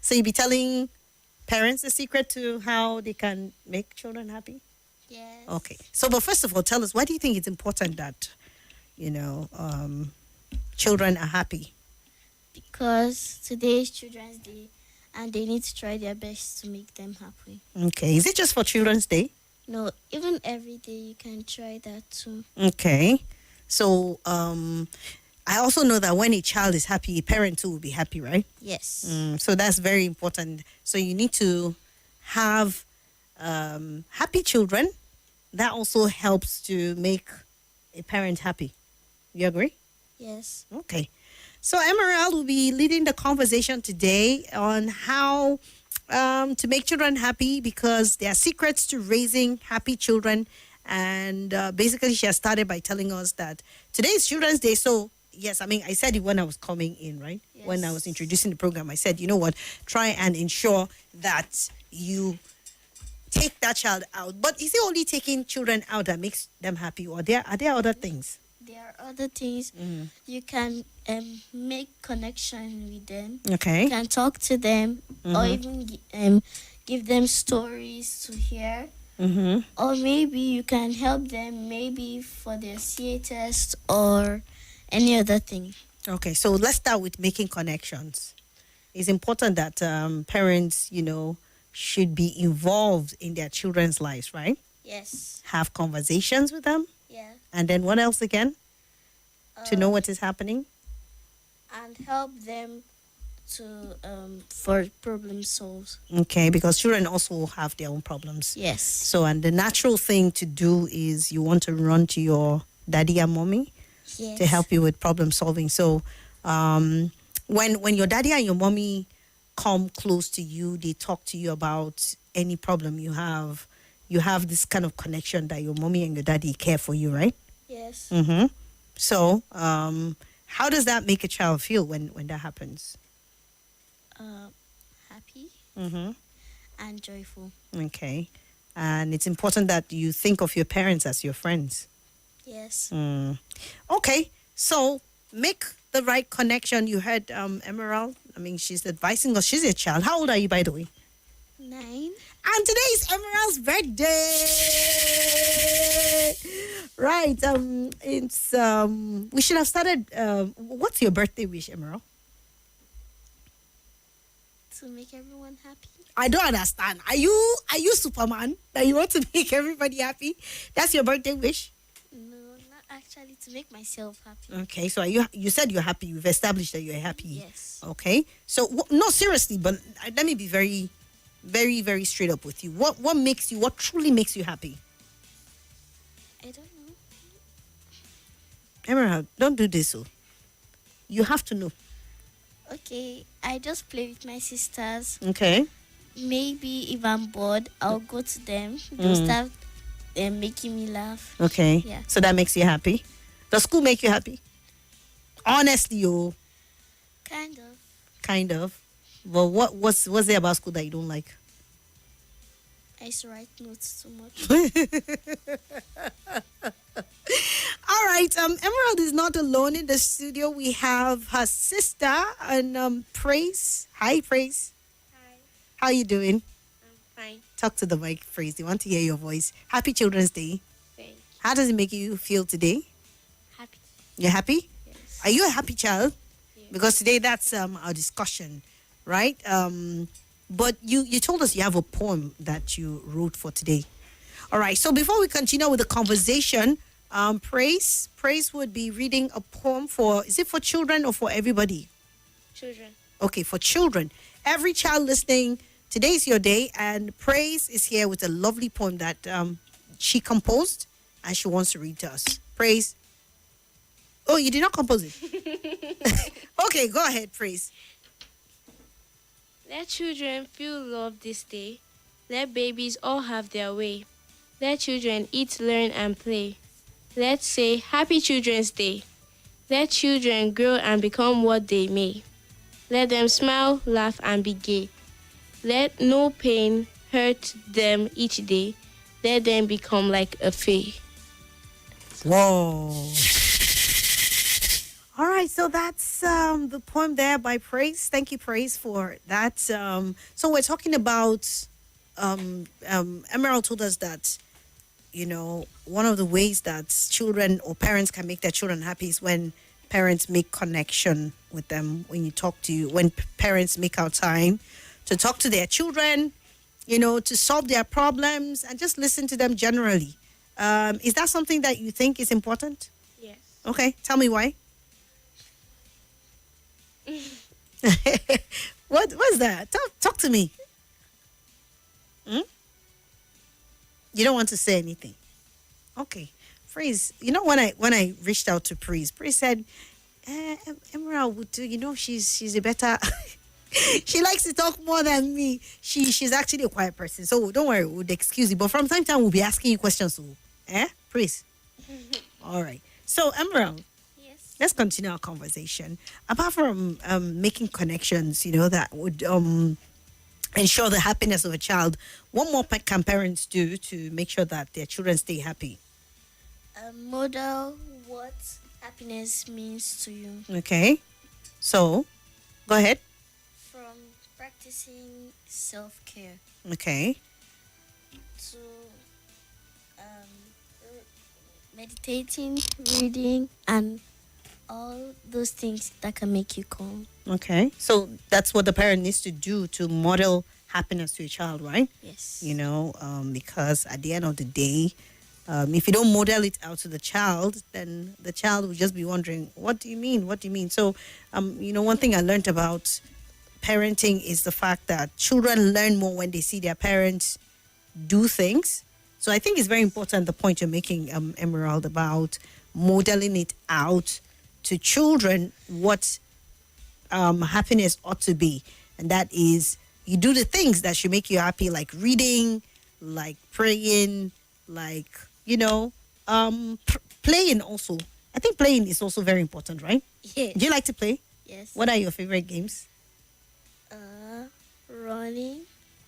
So you be telling parents the secret to how they can make children happy? Yes. Okay. So, but first of all, tell us, why do you think it's important that, children are happy? Because today is Children's Day and they need to try their best to make them happy. Okay. Is it just for Children's Day? No, even every day you can try that too. Okay. So, I also know that when a child is happy, a parent too will be happy, right? Yes. So that's very important. So you need to have happy children. That also helps to make a parent happy. You agree? Yes. Okay. So Emerald will be leading the conversation today on how to make children happy, because there are secrets to raising happy children. And basically, she has started by telling us that today is Children's Day. So, yes, I mean, I said it when I was coming in, right? Yes. When I was introducing the program, I said, you know what, try and ensure that you take that child out. But is it only taking children out that makes them happy, or are there other things? There are other things. You can make connection with them. Okay. You can talk to them, or even give them stories to hear. Or maybe you can help them maybe for their CA test or any other thing. Okay, so let's start with making connections. It's important that parents, should be involved in their children's lives, right? Yes. Have conversations with them. Yeah. And then what else again? To know what is happening? And help them to for problem solves. Okay, because children also have their own problems. Yes. So, and the natural thing to do is you want to run to your daddy and mommy to help you with problem solving. So, when your daddy and your mommy come close to you, they talk to you about any problem you have this kind of connection that your mommy and your daddy care for you, right? Yes. So, how does that make a child feel when that happens? Happy Mm-hmm. and joyful. Okay. And it's important that you think of your parents as your friends. Yes. Okay. So make the right connection. You heard Emerald. I mean, she's advising us. She's a child. How old are you, by the way? 9. And today is Emerald's birthday. Right. It's we should have started. What's your birthday wish, Emerald? To make everyone happy. I don't understand. Are you Superman that you want to make everybody happy? That's your birthday wish? No, not actually, to make myself happy. Okay, so you said you're happy. You've established that you're happy. Yes. Okay. So no, seriously, but let me be very, very, very straight up with you. What truly makes you happy? I don't know. Emerald, don't do this. So you have to know. Okay, I just play with my sisters. Okay. Maybe if I'm bored, I'll go to them. They'll start making me laugh. Okay. Yeah. So that makes you happy. Does school make you happy? Honestly, Kind of. Well, what's there about school that you don't like? I used to write notes too much. All right. Emerald is not alone in the studio. We have her sister and Praise. Hi, Praise. Hi. How you doing? I'm fine. Talk to the mic, Praise. They want to hear your voice. Happy Children's Day. Thank you. How does it make you feel today? Happy. You're happy? Yes. Are you a happy child? Yes. Because today that's our discussion, right? But you told us you have a poem that you wrote for today. All right. So before we continue with the conversation, Praise would be reading a poem is it for children or for everybody? Children. Okay, for children. Every child listening, today's your day, and Praise is here with a lovely poem that she composed and she wants to read to us. Praise. Oh, you did not compose it? Okay, go ahead, Praise. Let children feel love this day. Let babies all have their way. Let children eat, learn, and play. Let's say Happy Children's Day. Let children grow and become what they may. Let them smile, laugh, and be gay. Let no pain hurt them each day. Let them become like a fae. Whoa. All right, so that's the poem there by Praise. Thank you, Praise, for that. So we're talking about Emerald told us that, one of the ways that children or parents can make their children happy is when parents make connection with them. When parents make our time to talk to their children, to solve their problems and just listen to them generally. Is that something that you think is important? Yes. Okay, tell me why. What's that? Talk to me. Hmm? You don't want to say anything. Okay. Praise. When I reached out to Praise said, Emerald would do, she's a better she likes to talk more than me. She's actually a quiet person. So don't worry, we'll excuse you. But from time to time we'll be asking you questions. So, Praise. All right. So Emerald, let's continue our conversation. Apart from making connections, that would ensure the happiness of a child, what more can parents do to make sure that their children stay happy? Model what happiness means to you. Okay. So, go ahead. From practicing self-care Okay. to meditating, reading, and all those things that can make you calm. Okay. So that's what the parent needs to do to model happiness to a child, right? Yes. Because at the end of the day, if you don't model it out to the child, then the child will just be wondering, what do you mean? What do you mean? So, one thing I learned about parenting is the fact that children learn more when they see their parents do things. So I think it's very important, the point you're making, Emerald, about modeling it out to children what happiness ought to be. And that is, you do the things that should make you happy, like reading, like praying, like, playing also. I think playing is also very important, right? Yes. Do you like to play? Yes. What are your favorite games? Running.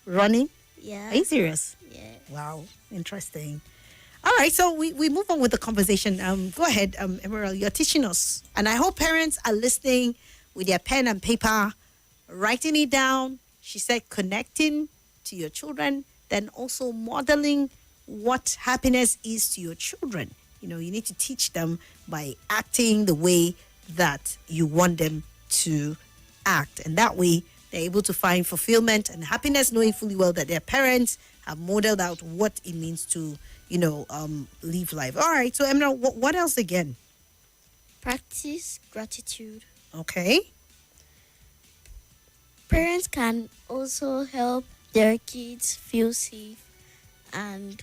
Running? Yeah. Are you serious? Yeah. Wow, interesting. All right, so we move on with the conversation. Go ahead, Emerald, you're teaching us. And I hope parents are listening with their pen and paper, writing it down. She said connecting to your children, then also modeling what happiness is to your children. You need to teach them by acting the way that you want them to act. And that way, they're able to find fulfillment and happiness, knowing fully well that their parents have modeled out what it means to, live life. All right. So, Emma, what else again? Practice gratitude. Okay. Parents can also help their kids feel safe and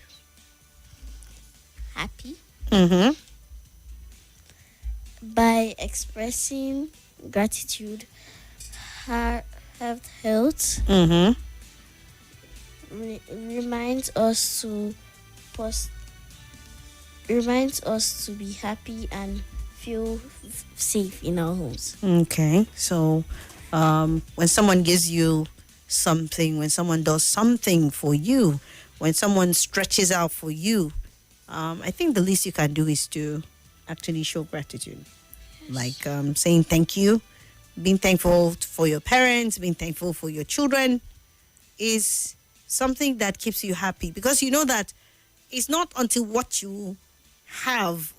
happy by expressing gratitude. Health reminds us to be happy and feel safe in our homes. Okay. So, when someone gives you something, when someone does something for you, when someone stretches out for you, I think the least you can do is to actually show gratitude. Yes. Like saying thank you, being thankful for your parents, being thankful for your children is something that keeps you happy, because you know that it's not until what you have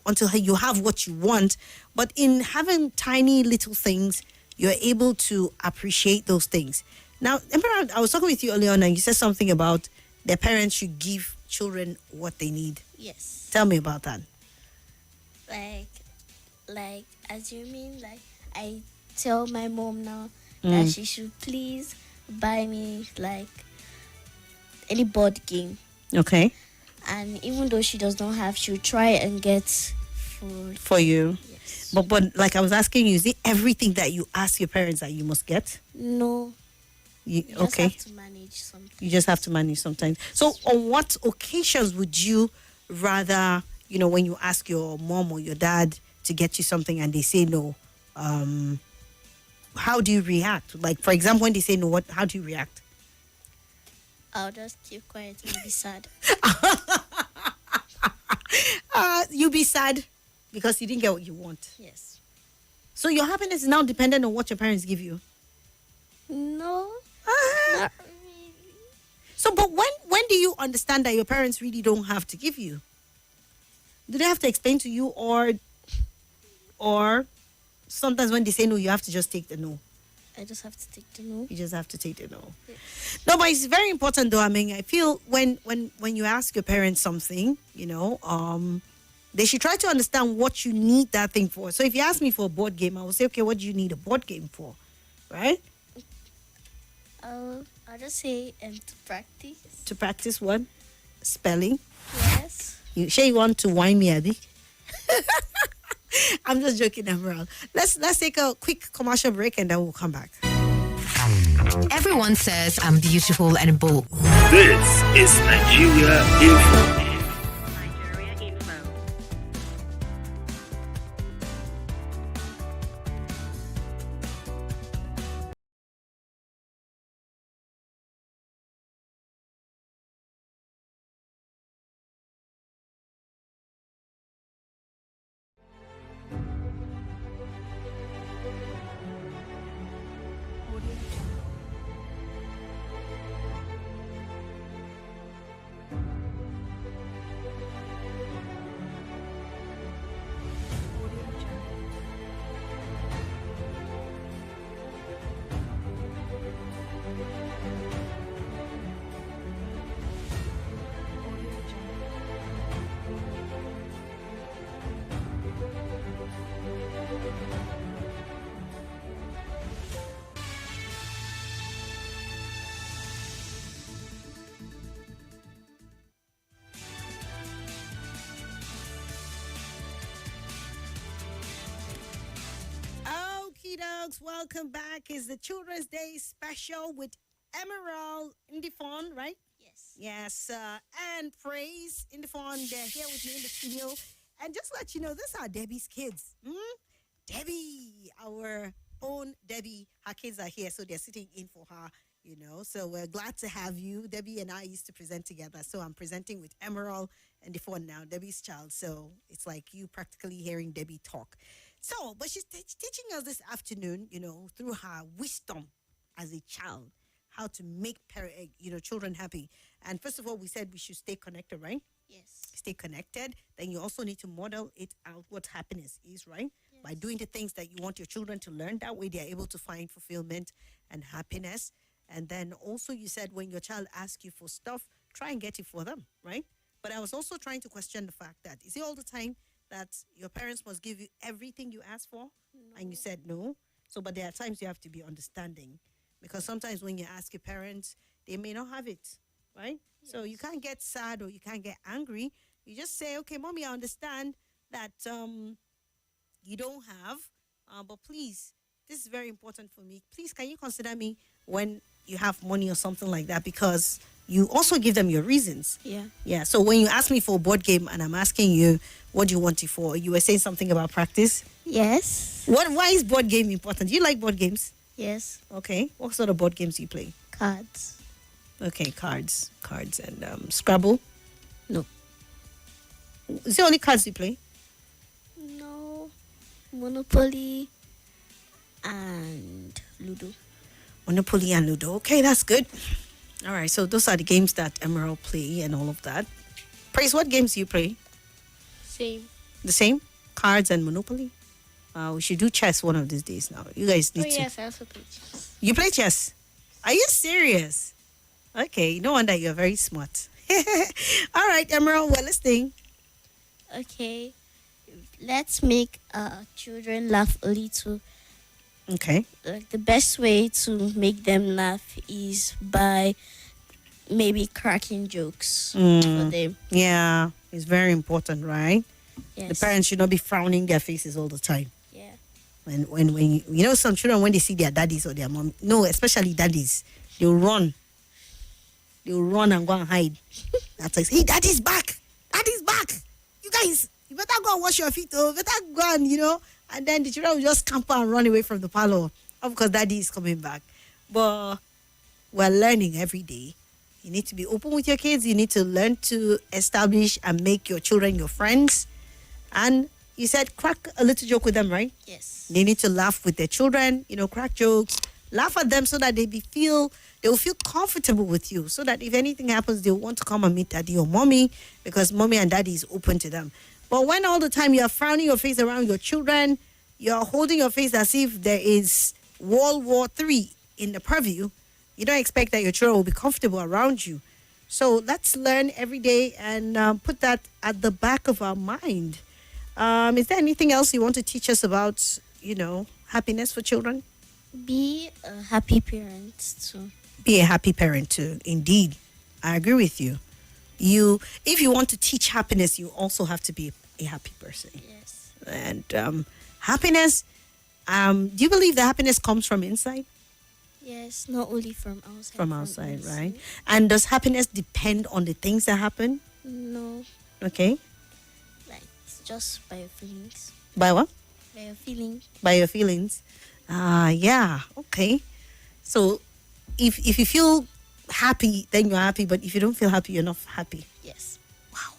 until you have what you want, but in having tiny little things, you're able to appreciate those things. Now, remember, I was talking with you earlier on and you said something about their parents should give children what they need. Yes. Tell me about that. Like, as you mean, like, I tell my mom now that she should please buy me, like, any board game. Okay. And even though she does not have, she'll try and get food. For you? Yes. But like I was asking you, is it everything that you ask your parents that you must get? No. You just have to manage something. You just have to manage sometimes. So on what occasions would you rather, when you ask your mom or your dad to get you something and they say no, how do you react? Like, for example, when they say no, how do you react? I'll just keep quiet and be sad. You'll be sad because you didn't get what you want. Yes. So your happiness is now dependent on what your parents give you. No, not really. So, but when do you understand that your parents really don't have to give you? Do they have to explain to you, or sometimes when they say no, you have to just take the no? I just have to take the no. You just have to take the no. Yes. No, but it's very important though. I mean, I feel when you ask your parents something, they should try to understand what you need that thing for. So if you ask me for a board game, I will say, okay, what do you need a board game for? Right? I'll just say to practice. To practice what? Spelling. Yes. You want to whine me, Abby? I'm just joking, Emerald. Let's take a quick commercial break and then we'll come back. Everyone says I'm beautiful and bold. This is Nigeria Info. Okie dokes, welcome back. It's the Children's Day special with Emerald in the phone, right? Yes. Yes, and Praise in the phone. They're here with me in the studio. And just let you know, these are Debbie's kids. Debbie, our own Debbie, her kids are here, so they're sitting in for her, So we're glad to have you. Debbie and I used to present together, so I'm presenting with Emerald and the phone now, Debbie's child. So it's like you practically hearing Debbie talk. So, but she's teaching us this afternoon, through her wisdom as a child, how to make children happy. And first of all, we said we should stay connected, right? Yes. Stay connected. Then you also need to model it out what happiness is, right? Yes. By doing the things that you want your children to learn. That way they are able to find fulfillment and happiness. And then also you said when your child asks you for stuff, try and get it for them, right? But I was also trying to question the fact that, is it all the time that your parents must give you everything you ask for? No. And you said no. So, but there are times you have to be understanding, because sometimes when you ask your parents, they may not have it, right? Yes. So you can't get sad or you can't get angry. You just say, okay, mommy, I understand that you don't have, but please, this is very important for me. Please, can you consider me when you have money or something like that? Because you also give them your reasons. Yeah. Yeah. So when you ask me for a board game and I'm asking you, what do you want it for? You were saying something about practice. Yes. Why is board game important? Do you like board games? Yes. Okay. What sort of board games do you play? Cards. Okay, cards and Scrabble. No. Is it only cards you play? No. Monopoly and Ludo. Monopoly and Ludo. Okay, that's good. All right, so those are the games that Emerald play and all of that. Praise, what games do you play? Same. The same? Cards and Monopoly? We should do chess one of these days now. You guys need to. Yes, I also play chess. You play chess? Are you serious? Okay, no wonder you're very smart. All right, Emerald, we're listening. Okay. Let's make children laugh a little. Okay. Like the best way to make them laugh is by maybe cracking jokes for them. Yeah, it's very important, right? Yes. The parents should not be frowning their faces all the time. Yeah. When some children, when they see their daddies or their mom, no, especially daddies, they'll run. They'll run and go and hide. That's like, hey, daddy's back. Daddy's back. You guys, you better go and wash your feet. Oh, better go and, and then the children will just scamper and run away from the parlor. Of course, daddy is coming back. But we're learning every day. You need to be open with your kids. You need to learn to establish and make your children your friends. And, you said crack a little joke with them, right? Yes. They need to laugh with their children, crack jokes, laugh at them so that they will feel comfortable with you, so that if anything happens, they'll want to come and meet daddy or mommy, because mommy and daddy is open to them. But when all the time you're frowning your face around your children, you're holding your face as if there is World War III in the purview, you don't expect that your children will be comfortable around you. So let's learn every day and put that at the back of our mind. Is there anything else you want to teach us about, happiness for children? Be a happy parent too. Be a happy parent too. Indeed. I agree with you. If you want to teach happiness, you also have to be a happy person. Yes. And happiness, do you believe that happiness comes from inside? Yes, not only from outside. From outside, right? And does happiness depend on the things that happen? No. Okay. Like, it's just by your feelings. By what? By your feelings. By your feelings. Yeah. Okay. So if you feel happy, then you're happy. But if you don't feel happy, you're not happy. Yes. Wow.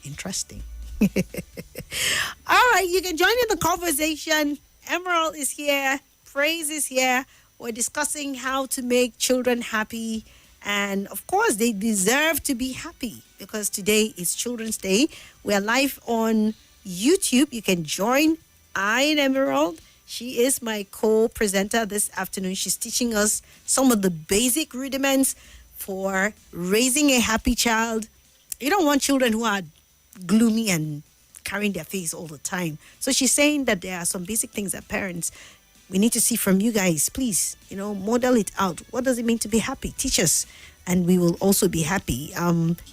Interesting. All right. You can join in the conversation. Emerald is here. Praise is here. We're discussing how to make children happy. And of course, they deserve to be happy because today is Children's Day. We are live on YouTube. You can join. I am Emerald. She is my co-presenter this afternoon. She's teaching us some of the basic rudiments for raising a happy child. You don't want children who are gloomy and carrying their face all the time. So she's saying that there are some basic things that parents, we need to see from you guys. Please, model it out. What does it mean to be happy? Teach us, and we will also be happy.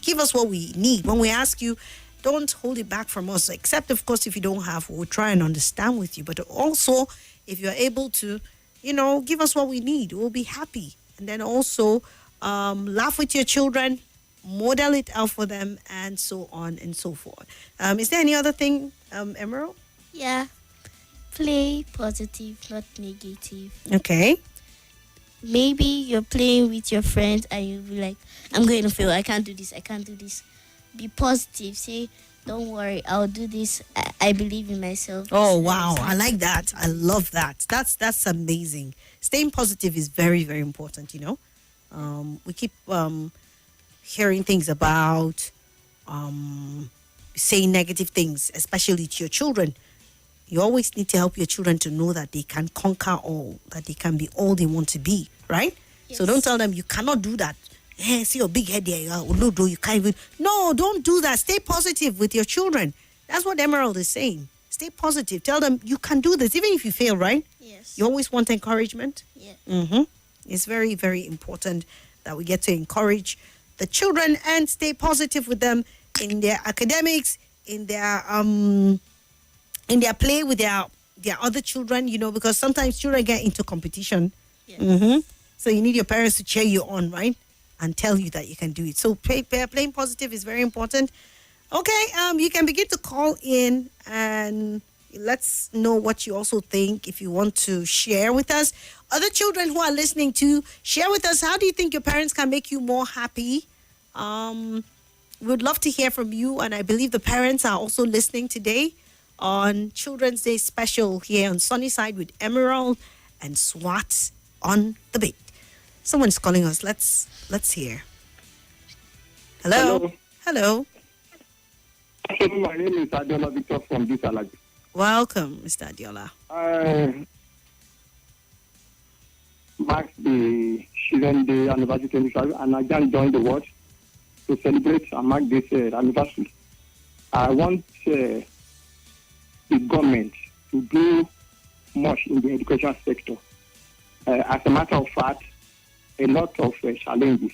Give us what we need. When we ask you, don't hold it back from us, except, of course, if you don't have, we'll try and understand with you. But also, if you're able to, give us what we need, we'll be happy. And then also, laugh with your children, model it out for them, and so on and so forth. Is there any other thing, Emerald? Yeah. Play positive, not negative. Okay. Maybe you're playing with your friends and you'll be like, I'm going to fail. I can't do this. Be positive. Say, don't worry, I'll do this. I believe in myself. Oh, wow. I like that. I love that. That's amazing. Staying positive is very, very important, We keep hearing things about saying negative things, especially to your children. You always need to help your children to know that they can conquer all, that they can be all they want to be, right? Yes. So don't tell them you cannot do that. Hey, see your big head there. You can't even. No, don't do that. Stay positive with your children. That's what Emerald is saying. Stay positive. Tell them you can do this, even if you fail, right? Yes. You always want encouragement. Yeah. It's very, very important that we get to encourage the children and stay positive with them in their academics, in their play with their other children, because sometimes children get into competition. Yes. So you need your parents to cheer you on, right? And tell you that you can do it. So playing positive is very important. Okay, you can begin to call in and let's know what you also think. If you want to share with us, other children who are listening to, share with us, how do you think your parents can make you more happy? We would love to hear from you, and I believe the parents are also listening today on Children's Day special here on Sunnyside with Emerald and Swat on the beat. Someone's calling us. Let's hear. Hello. Hello. My name is Adiola Victor from Bisalaji. Welcome, Mr. Adiola. Mark the Children's Day anniversary 25, and I can join the world to celebrate and mark this anniversary. I want the government to do much in the education sector. As a matter of fact, a lot of challenges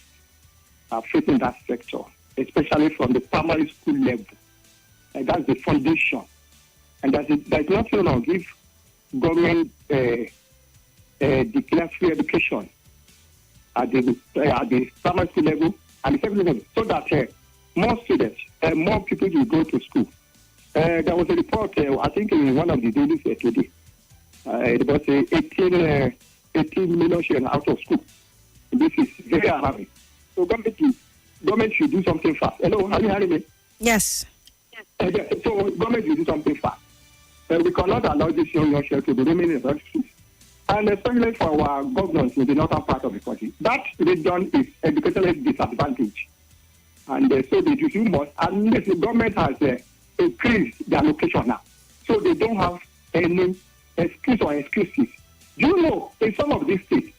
are facing that sector, especially from the primary school level. And that's the foundation. And there's nothing wrong if government declare free education at the primary school level and the secondary level, so that more students, more people will go to school. There was a report, I think, in one of the dailies today. It was 18 million children out of school. This is very alarming. So government should do something fast. Hello, are you hearing me? Yes. So government should do something fast. We cannot allow this young children to be remaining in that streets. And especially for our governors in the northern part of the country, that region is educationally disadvantaged. And so they do must, unless the government has increased their location now. So they don't have any excuse or excuses. Do you know, in some of these states,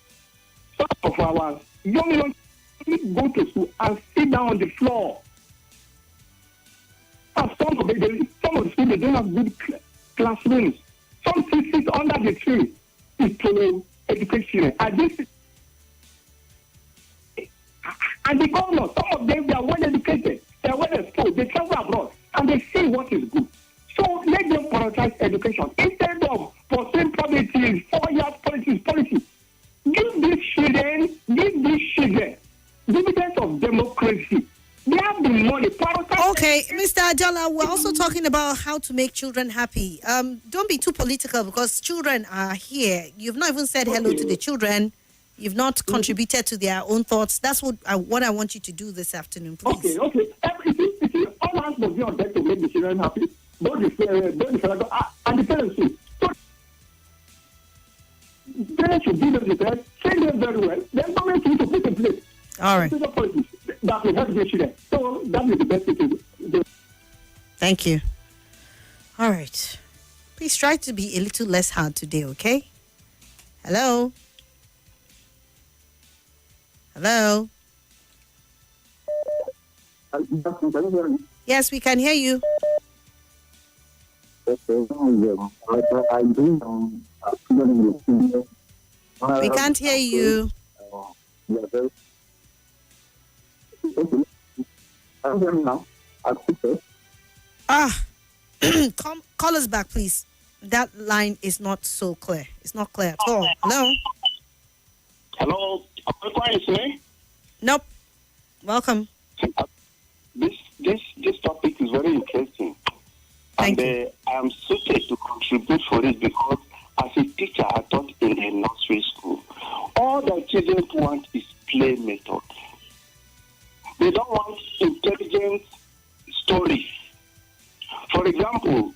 some of our young go to school and sit down on the floor. And some of the schools, they don't have good classrooms. Some sit under the tree to educate children. And the governors, some of them, they are well educated, they are well exposed, they travel abroad, and they see what is good. So let them prioritize education instead of pursuing policies, 4 years policy. Give these children dividends of democracy. They have the money. Okay, Mr. Ajala, we're also talking about how to make children happy. Don't be too political because children are here. You've not even said hello to the children. You've not contributed to their own thoughts. That's what I want you to do this afternoon, please. Okay. All hands must be on deck to make the children happy. Both the federal and the parents too. So, parents should do them the best, train them very well. Then government needs to put in place. All right. That will help the children. So that is the best thing to do. Thank you. All right. Please try to be a little less hard today, okay? Hello? Hello? Yes, we can hear you. We can't hear you. Call us back, please. That line is not so clear. It's not clear at all. Hello? Hello? Is me? Nope. Welcome. This topic is very interesting. Thank you. I am suited to contribute for it because as a teacher, I taught in a nursery school. All the children want is play method. They don't want intelligent stories. For example,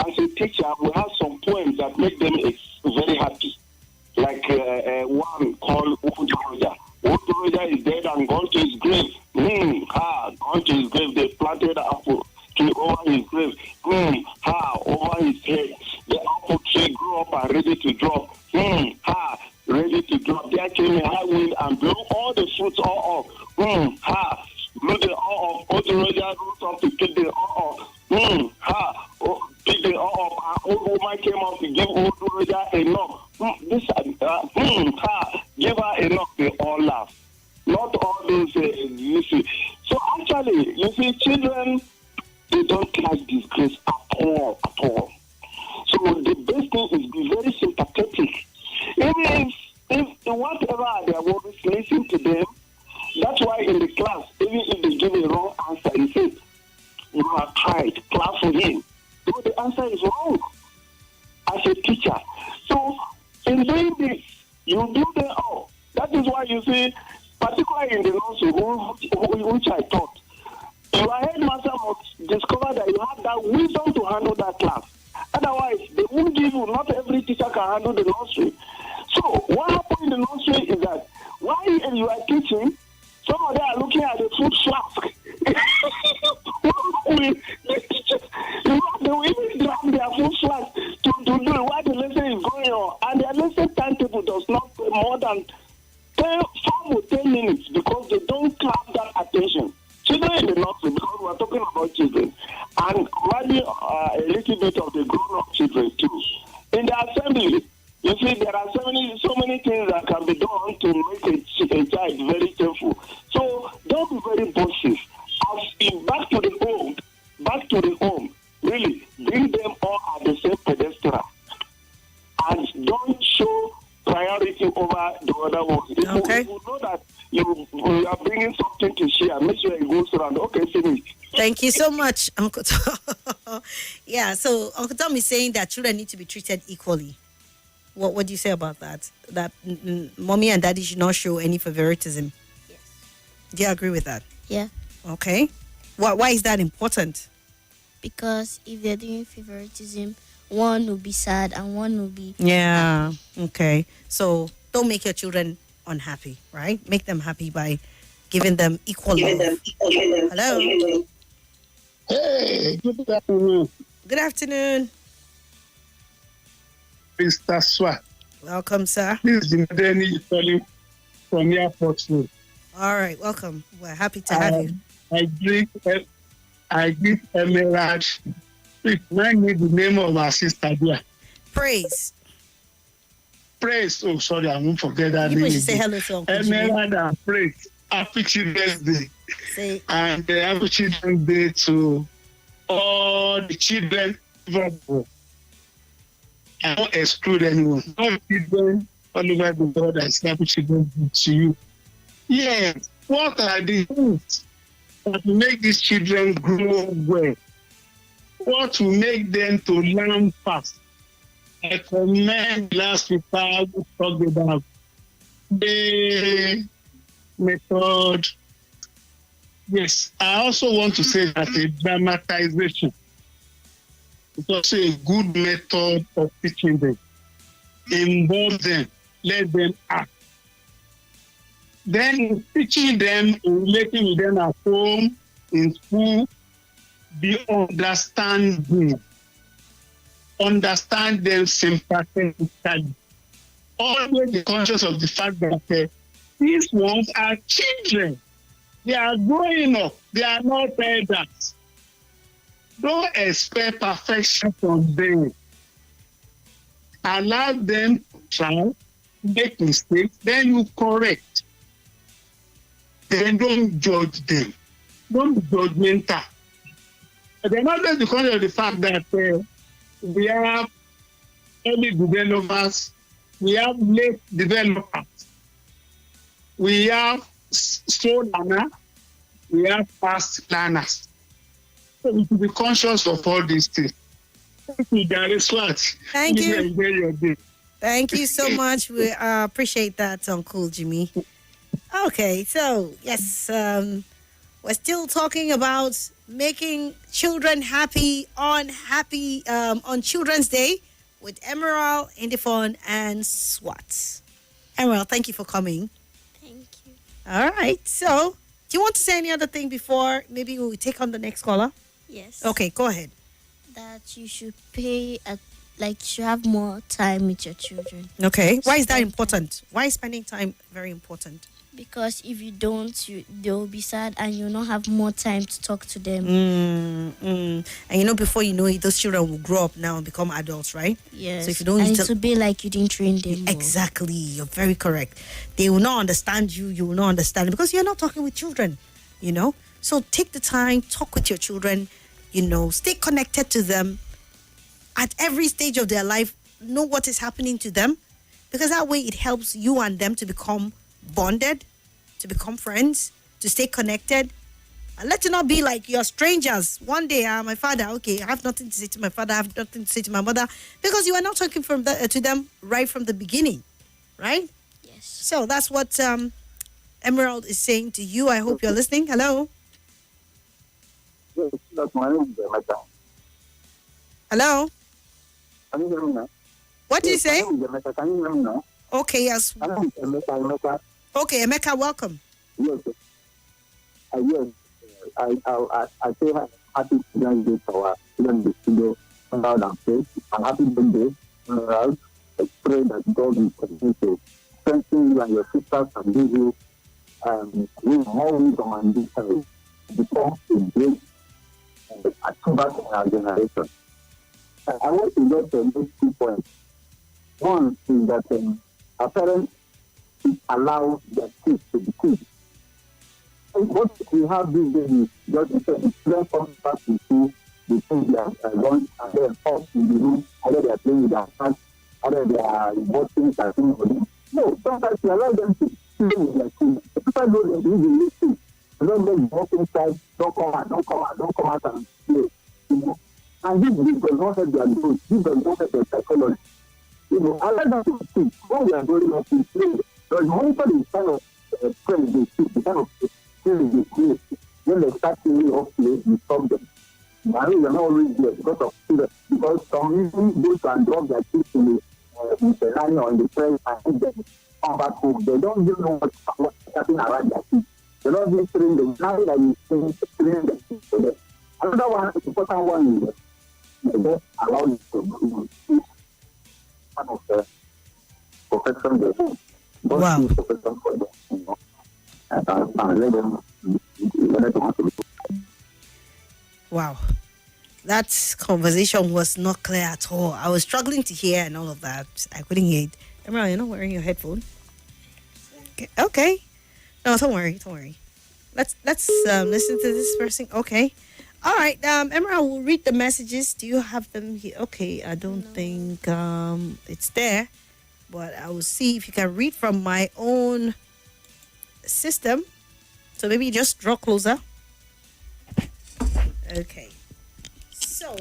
as a teacher, we have some poems that make them very happy. Like one called Udoja. Udoja is dead and gone to his grave. Gone to his grave. They planted an apple tree over his grave. Over his head. The apple tree grew up and ready to drop. Ready to drop. There came a high wind and blew all the fruits all off. Blew the all off. Udoja rose up to pick the all off. Pick the all off. Old woman came up to give Udoja enough. Give her enough, they all laugh. Not all those, you see. So actually, you see, children, they don't like disgrace at all. So the best thing is be very sympathetic. Even if whatever their worries, listen to them. That's why in the class, even if they give a wrong answer, you say, you have tried, clap for him. So the answer is wrong as a teacher. So in doing this, you do them all. That is why you see, particularly in the nursery, which I taught, your headmaster must discover that you have that wisdom to handle that class. Otherwise, they won't give you, not every teacher can handle the nursery. So what happens in the nursery is that while you are teaching, some of them are looking at the food flask. They will even grab their food flask to do while the lesson is going on. And their lesson timetable does not more than 5 or 10 minutes because they don't clap that attention. Children in the nursery, because we're talking about children, and maybe a little bit of the grown-up children too. In the assembly, you see, there are so many things that can be done to make a child very careful. So don't be very boisterous. Back to the home, really, bring them all at the same pedestal. And don't show priority over the other one. If you know that you are bringing something to share, make sure it goes around. Okay, finish. Thank you so much, Uncle Tom. Yeah, so Uncle Tom is saying that children need to be treated equally. What do you say about that? That mommy and daddy should not show any favoritism? Yes. Do you agree with that? Yeah. Okay. Why is that important? Because if they're doing favoritism, one will be sad and one will be Yeah. Okay. So don't make your children unhappy, right? Make them happy by giving them equal love. Hello. Hey, good afternoon, Good afternoon. Mr. Swat. Welcome, sir. This is Denny calling from Airport Road. All right. Welcome. We're happy to have you. I greet Emerald. Please remind me the name of our sister there. Praise. Praise. Oh, sorry, I won't forget that You name. should say hello to Uncle Jimmy. Emerald and Praise. Happy Children's Day. Say And happy Children's Day to all the children. I don't exclude anyone. All children all over the world, I say happy Children's Day to you. Yes, what are the things that will make these children grow well? What will make them to learn fast? I commend last week I talked about the method. Yes, I also want to say that a dramatization is also a good method of teaching them. Involve them, let them act. Then teaching them, relating with them at home, in school, be understanding. Understand them sympathetically. Always be conscious of the fact that these ones are children. They are growing up. They are not elders. Don't expect perfection from them. Allow them to try, make mistakes, then you correct. Then don't judge them. Don't be judgmental. They're not just because of the fact that we have early developers, we have late developers, we have slow learners, we have fast learners. So we should be conscious of all these things. Thank you, Gary Swat. Thank you. Enjoy your day. Thank you so much. We appreciate that, Uncle Jimmy. Okay, so yes, we're still talking about making children happy on Children's Day with Emerald, Indifon, and Swat. Emerald, thank you for coming. thank you. All right, so do you want to say any other thing before maybe we take on the next caller? Yes. Okay, go ahead. That you should you should have more time with your children. Okay, why is that Spend important? Why is spending time very important? Because if you don't, they'll be sad and you'll not have more time to talk to them. And before you know it, those children will grow up now and become adults, right? Yes. So if you don't and it will be like you didn't train them well. Exactly, you're very correct. They will not understand you. You will not understand because you're not talking with children. So take the time, talk with your children. Stay connected to them at every stage of their life. Know what is happening to them, because that way it helps you and them to become bonded, to become friends, to stay connected, and let it not be like you're strangers. One day, my father, okay, I have nothing to say to my father, I have nothing to say to my mother, because you are not talking to them right from the beginning, right? Yes. So that's what Emerald is saying to you. I hope you're listening. Hello. Yes, that's my name. Hello. Can you hear me now? What did you say? Can you hear me now? Okay, yes. Emeka. Okay, Emeka, welcome. Yes. Yes. I say happy Children's Day to our children in the studio, Emerald and Faith. And happy birthday, Emerald. I pray that God will continue to strengthen you and your sisters and give you more wisdom and wisdom become a great achievers in our generation. I want to just make 2 points. One is that our parents allow their kids to be kids. And what we have these days is just the children come back to school, they think they are lunch, and then up in the room, either they are playing with their hands, either they are watching cartoons. No, sometimes we allow them to play with their kids. The people know that they will listen. They don't let them walk inside, don't come out and play. And this does not help their growth, this does not help their psychology. I like that to speak. When we are growing up in play, there's monitor the kind of friends they speak, the kind of things they play. When they start playing off play, you stop them. Now you're not always there because of children. Because some even those can drop their kids in the line or in the press and then come back home. They don't even know what's happening around their kids. They don't even train them. Now that you train the kids for them. Another one, important one is they just allow you to do one of the protection they do. Wow. Don't do protection for them, you know. And let them want to be. Wow. That conversation was not clear at all. I was struggling to hear and all of that. I couldn't hear it. Emerald, you're not wearing your headphone? Okay. No, don't worry. Don't worry. Let's listen to this person. Okay. All right. Emerald will read the messages. Do you have them here? Okay. I don't think it's there. But I will see if you can read from my own system. So maybe just draw closer. Okay. So,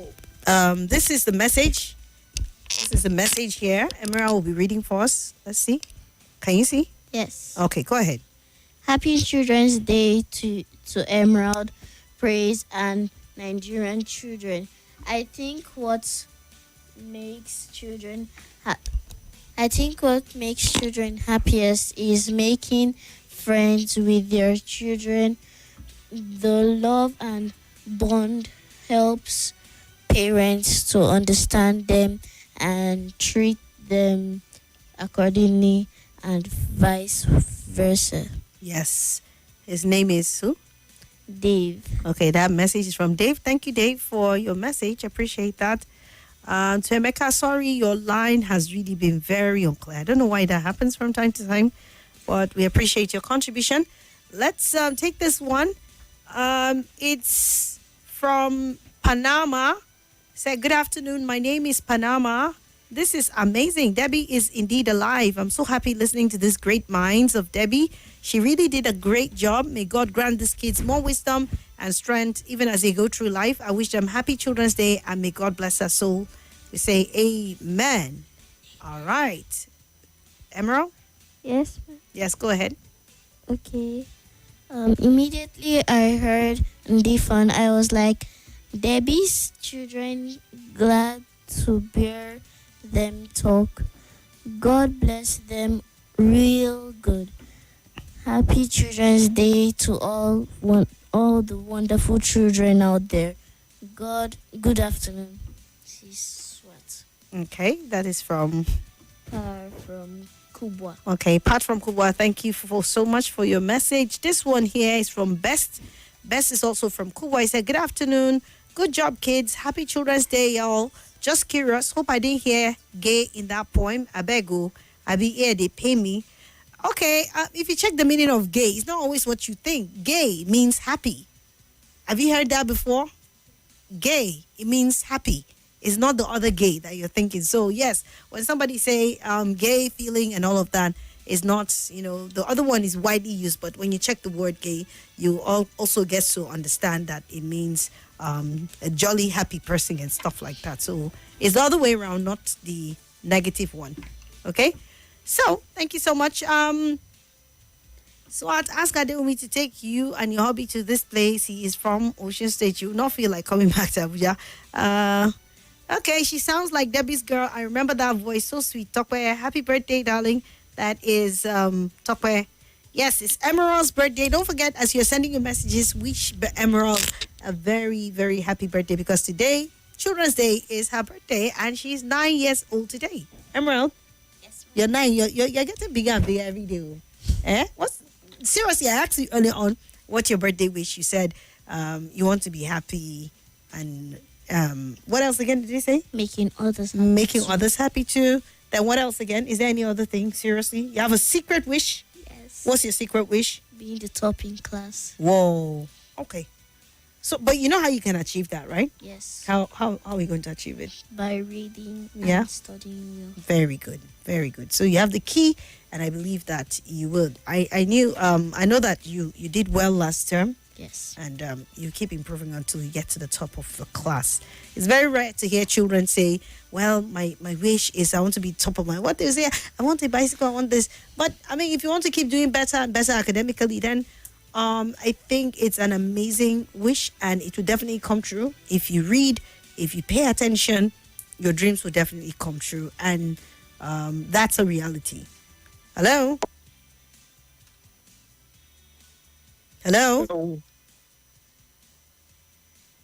this is the message. This is the message here. Emerald will be reading for us. Let's see. Can you see? Yes. Okay, go ahead. Happy Children's Day to Emerald, Praise, and Nigerian children. I think what makes children happiest is making friends with their children. The love and bond helps parents to understand them and treat them accordingly, and vice versa. Yes. His name is who? Dave. Okay, that message is from Dave. Thank you, Dave, for your message. Appreciate that. To Emeka, sorry, your line has really been very unclear. I don't know why that happens from time to time, but we appreciate your contribution. Let's take this one. It's from Panama. Say, good afternoon. My name is Panama. This is amazing. Debbie is indeed alive. I'm so happy listening to these great minds of Debbie. She really did a great job. May God grant these kids more wisdom and strength even as they go through life. I wish them happy Children's Day and may God bless her soul. We say amen. All right. Emerald? Yes. Yes, go ahead. Okay. Immediately I heard Ndifan, I was like, Debbie's children, glad to bear them talk. God bless them real good. Happy Children's Day to all the wonderful children out there. Good afternoon. She's Swat. Okay, that is from From Kubwa. Okay, Pat from Kubwa, thank you for so much for your message. This one here is from Best. Best is also from Kubwa. He said, good afternoon. Good job, kids. Happy Children's Day, y'all. Just curious. Hope I didn't hear gay in that poem. I beg you. I be here, they pay me. Okay, if you check the meaning of gay, it's not always what you think. Gay means happy. Have you heard that before? Gay, it means happy. It's not the other gay that you're thinking. So yes, when somebody say gay feeling and all of that is not, the other one is widely used, but when you check the word gay, you also get to understand that it means a jolly, happy person and stuff like that. So it's the other way around, not the negative one. Okay? So thank you so much. So I'd ask Adewumi to take you and your hubby to this place. He is from Ocean State. You will not feel like coming back to Abuja. Okay, she sounds like Debbie's girl. I remember that voice. So sweet. Tokwe, happy birthday, darling. That is Tokwe. Yes, it's Emerald's birthday. Don't forget, as you're sending your messages, wish Emerald a very, very happy birthday, because today, Children's Day, is her birthday, and she's 9 years old today. Emerald? Yes, You're 9. You're getting bigger and bigger every day. Seriously, I asked you earlier on what's your birthday wish. You said you want to be happy, and what else again did you say? Making others happy. Making others happy too. Then what else again? Is there any other thing? Seriously, you have a secret wish? Yes. What's your secret wish? Being the top in class. Whoa. Okay. So, but you know how you can achieve that, right? Yes. How are we going to achieve it? By reading Yeah. and studying well. Very good. Very good. So you have the key, and I believe that you will. I know that you did well last term. Yes. And you keep improving until you get to the top of the class. It's very rare to hear children say, well, my wish is I want to be top of my, what they say, I want a bicycle, I want this. But I mean, if you want to keep doing better and better academically, then I think it's an amazing wish, and it will definitely come true. If you read, if you pay attention, your dreams will definitely come true. And that's a reality. Hello? Hello? Hello.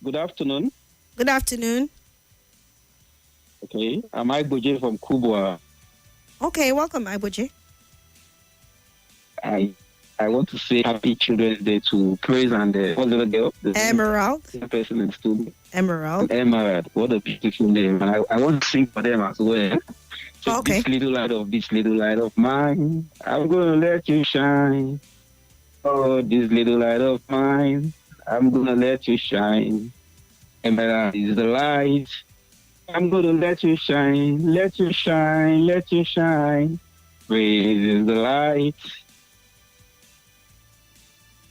Good afternoon. Good afternoon. Okay, I'm Igboje from Kubwa. Okay, welcome, Iboji. I want to say Happy Children's Day to Praise and one little girl, the Emerald. person in school. Emerald. Emerald. What a beautiful name! And I want to sing for them as well. So Okay. this little light of mine, I'm gonna let you shine. Oh, this little light of mine, I'm gonna let you shine. Emerald is the light. I'm gonna let you shine, let you shine, let you shine. Praise is the light.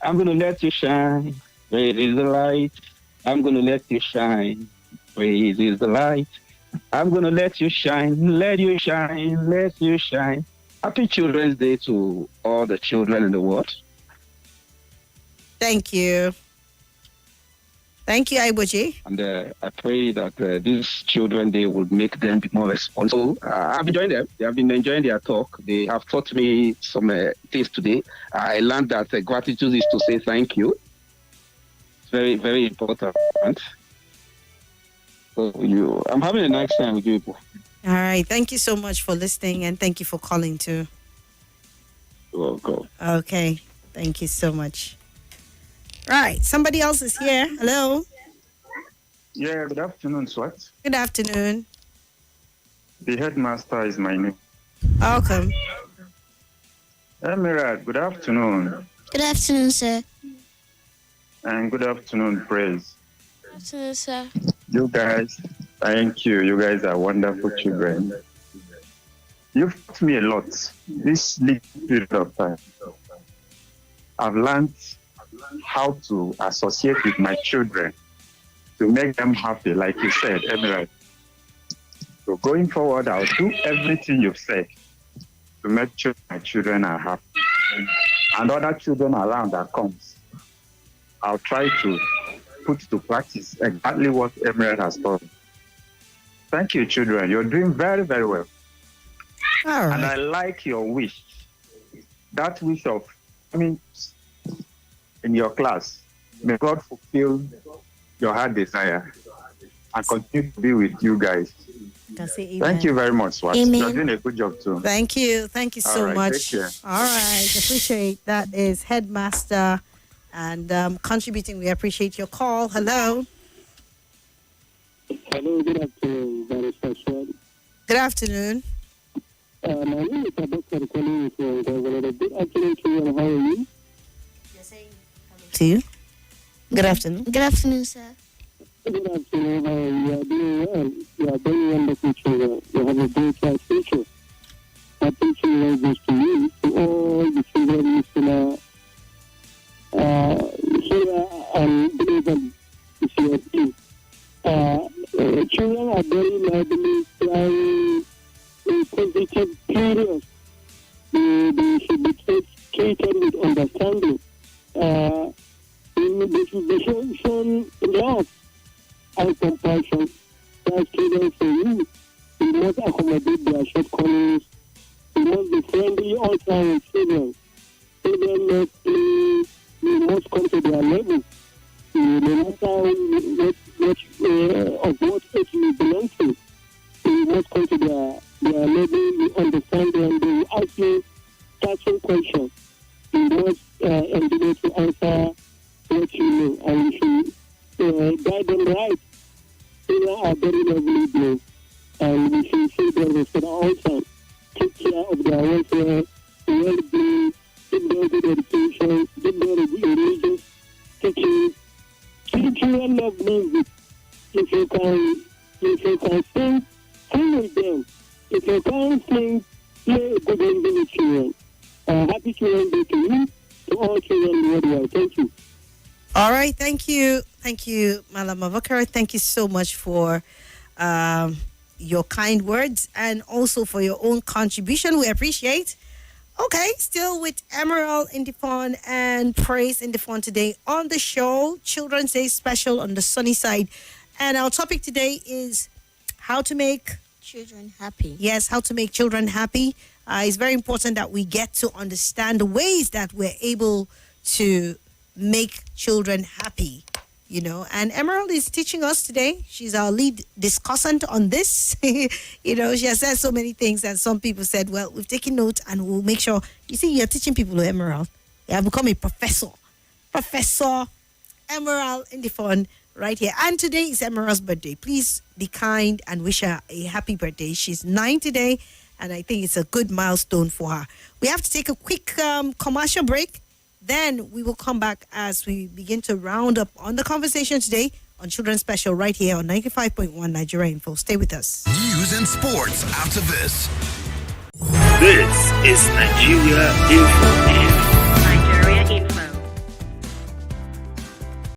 I'm gonna let you shine. Praise is the light. I'm gonna let you shine. Praise is the light. I'm gonna let you shine, let you shine, let you shine. Happy Children's Day to all the children in the world. Thank you. Thank you, Iboji. And I pray that this Children's Day will make them be more responsible. I've enjoyed them. They have been enjoying their talk. They have taught me some things today. I learned that gratitude is to say thank you. It's very, very important. So I'm having a nice time with you people. All right. Thank you so much for listening, and thank you for calling too. You're welcome. Okay. Thank you so much. Right. Somebody else is here. Hello. Yeah, good afternoon, Swat. Good afternoon. The headmaster is my name. Welcome. Emirate, good afternoon. Good afternoon, sir. And good afternoon, Praise. Good afternoon, sir. You guys, thank you. You guys are wonderful children. You've taught me a lot this little period of time. I've learned how to associate with my children to make them happy, like you said, Emirate. So going forward, I'll do everything you've said to make sure my children are happy. And other children around that comes, I'll try to put to practice exactly what Emirate has taught me. Thank you, children. You're doing very, very well. All right. And I like your wish. That wish of, in your class, may God fulfill your heart desire and continue to be with you guys. Thank you very much, Swat. Amen. You're doing a good job too. Thank you. Thank you so All right, much. take care. All right. Appreciate that. Is Headmaster and contributing. We appreciate your call. Hello. Hello, good afternoon, Barrister Swat. Good afternoon. My name is Abubakar calling from Governor. Good afternoon to you, and how are you? To you. Good afternoon. Good afternoon, sir. Good afternoon, how are you? You are doing well. You are very wonderful children. You have a great bright future. Happy children goes to you, to all the children listening here and globally. Children are very lively, trying in positive periods. They should be treated with understanding. They should show love and compassion. That's children for you. We must accommodate their shortcomings. We must be friendly also with children. Children must play. We must come to their level. No matter of what age we belong to, we must come to their level. We understand them. They will ask you certain questions. You must endeavor to answer what you know, and you should guide them right. Children are very lovely beings, and we should show them respect at all times. Take care of their welfare, well-being, give them good education, give them religious teaching. Children love music. If you can sing with them. If you can't sing, play a good music with children. Happy Children's Day to you, to all children worldwide. Thank you. All right. Thank you. Thank you, Malam Abubakar. Thank you so much for your kind words and also for your own contribution. We appreciate. Okay, still with Emerald in the Fun and Praise in the Fun today on the show. Children's Day special on the sunny side. And our topic today is how to make children happy. Yes, how to make children happy. It's very important that we get to understand the ways that we're able to make children happy, you know. And Emerald is teaching us today. She's our lead discussant on this. You know, she has said so many things, and some people said, well, we've taken note and we'll make sure. You see, you're teaching people, Emerald. You have become a professor. Professor Emerald in the Fun right here. And today is Emerald's birthday. Please be kind and wish her a happy birthday. She's 9 today, and I think it's a good milestone for her. We have to take a quick commercial break. Then we will come back as we begin to round up on the conversation today on Children's Special right here on 95.1 Nigeria Info. Stay with us. News and sports after this. This is Nigeria Info.